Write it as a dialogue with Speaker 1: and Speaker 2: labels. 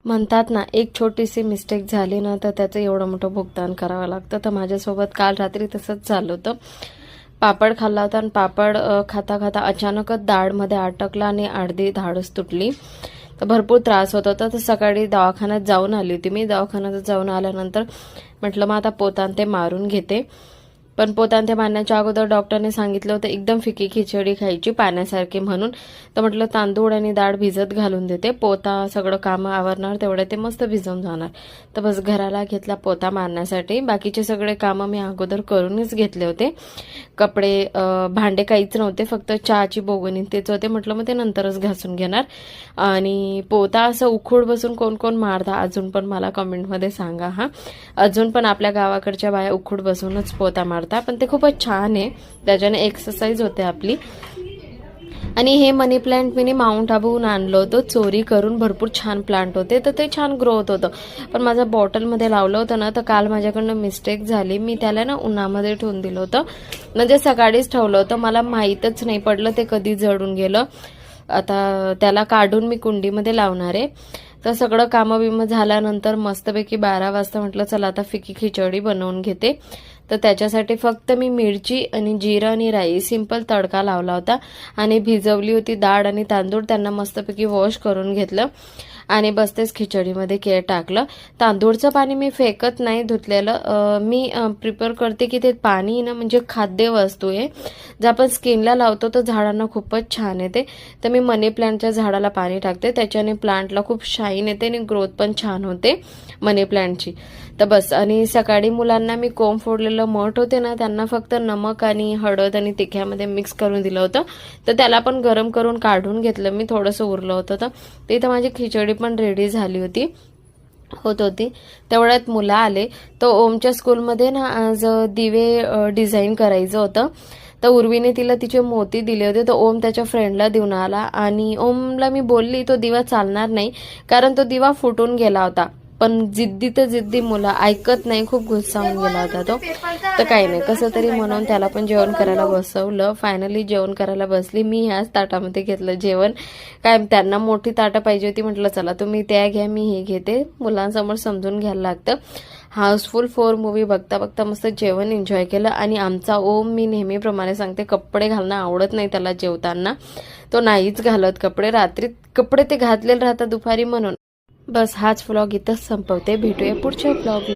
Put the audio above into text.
Speaker 1: म्हणतात ना, एक छोटीशी मिस्टेक झाली ना तर त्याचं एवढं मोठं भुगतान करावं लागतं. तर माझ्यासोबत काल रात्री तसंच झालं होतं. पापड खाल्ला होता आणि पापड खाता खाता अचानकच दाढमध्ये अटकला आणि अर्धी धाडच तुटली. तर भरपूर त्रास होत होता. तर सकाळी दवाखान्यात जाऊन आली होती मी. दवाखान्यात जाऊन आल्यानंतर म्हटलं मग आता पोतान ते मारून घेते. पण पोतान ते मारण्याच्या अगोदर डॉक्टरने सांगितलं होतं एकदम फिकी खिचडी खायची पाण्यासारखी म्हणून. तर म्हटलं तांदूळ आणि डाळ भिजत घालून देते, पोता सगळं कामं आवरणार तेवढे ते मस्त भिजवून जाणार. तर बस घराला घेतला पोता मारण्यासाठी. बाकीचे सगळे कामं मी अगोदर करूनच घेतले होते. कपडे भांडे काहीच नव्हते, फक्त चहाची बोगणी तेच होते. म्हटलं मग ते नंतरच घासून घेणार. आणि पोता असं उखूड बसून कोण कोण मारता अजून पण मला कमेंटमध्ये सांगा हा. अजून पण आपल्या गावाकडच्या बाया उखूड बसूनच पोता मारतात, पण ते खूपच छान आहे, त्याच्याने एक्सरसाइज होते आपली. आणि हे मनी प्लांट मी माउंट आबूहून आणलं होतं चोरी करून. भरपूर छान प्लांट होते, तर ते छान ग्रो होत होतं. पण माझ्या बॉटलमध्ये लावलं होतं ना, तर काल माझ्याकडनं मिस्टेक झाली. मी त्याला ना उन्हामध्ये ठेवून दिलं होतं, म्हणजे सकाळीच ठेवलं होतं. मला माहीतच नाही पडलं ते कधी जळून गेलं. आता त्याला काढून मी कुंडीमध्ये लावणार आहे. तर सगळं कामं बिमं झाल्यानंतर मस्तपैकी 12 वाजता म्हटलं चला आता फिकी खिचडी बनवून घेते. तर त्याच्यासाठी फक्त मी मिरची आणि जिरं आणि राई सिंपल तडका लावला होता आणि भिजवली होती डाळ आणि तांदूळ. त्यांना मस्तपैकी वॉश करून घेतलं आणि बसतेच खिचडीमध्ये टाकलं. तांदूळचं पाणी मी फेकत नाही धुतलेलं. मी प्रिपेअर करते की ते पाणी ना म्हणजे खाद्य वस्तू आहे, जर आपण स्किनला लावतो तर झाडांना खूपच छान येते. तर मी मनी प्लांटच्या झाडाला पाणी टाकते, त्याच्याने प्लांटला खूप शाईन येते आणि ग्रोथ पण छान होते मनी प्लांटची. तर बस. आणि सकाळी मुलांना मी कोंब फोडलेलं मठ होते ना, त्यांना फक्त नमक आणि हळद आणि तिख्यामध्ये मिक्स करून दिलं होतं. तर त्याला पण गरम करून काढून घेतलं मी, थोडंसं उरलं होतं. तर इथं माझी खिचडी पण रेडी झाली होती. तेवढ्यात मुलं आले. तर ओमच्या स्कूलमध्ये ना आज दिवे डिझाईन करायचं होतं. तर उर्वीने तिला तिचे मोती दिले होते, तर ओम त्याच्या फ्रेंडला देऊन आला. आणि ओमला मी बोलली तो दिवा चालणार नाही, कारण तो दिवा फुटून गेला होता. पण जिद्दी तर जिद्दी, मुलं ऐकत नाही, खूप गुस्सावून गेला होता तो. तर काही नाही, कसं तरी म्हणून त्याला पण जेवण करायला बसवलं. फायनली जेवण करायला बसली मी. ह्याच ताटामध्ये घेतलं जेवण. काय त्यांना मोठी ताटं पाहिजे होती, म्हटलं चला तुम्ही त्या घ्या मी हे घेते. मुलांसमोर समजून घ्यायला लागतं. हाऊसफुल 4 मूवी बघता बघता मस्त जेवण एन्जॉय केलं. आणि आमचा ओम, मी नेहमीप्रमाणे सांगते, कपडे घालणं आवडत नाही त्याला जेवताना. तो नाहीच घालत कपडे. रात्री कपडे ते घातलेले राहतात दुपारी म्हणून. बस हाच व्लॉग इथंच संपवते. भेटूया पुढच्या व्लॉग.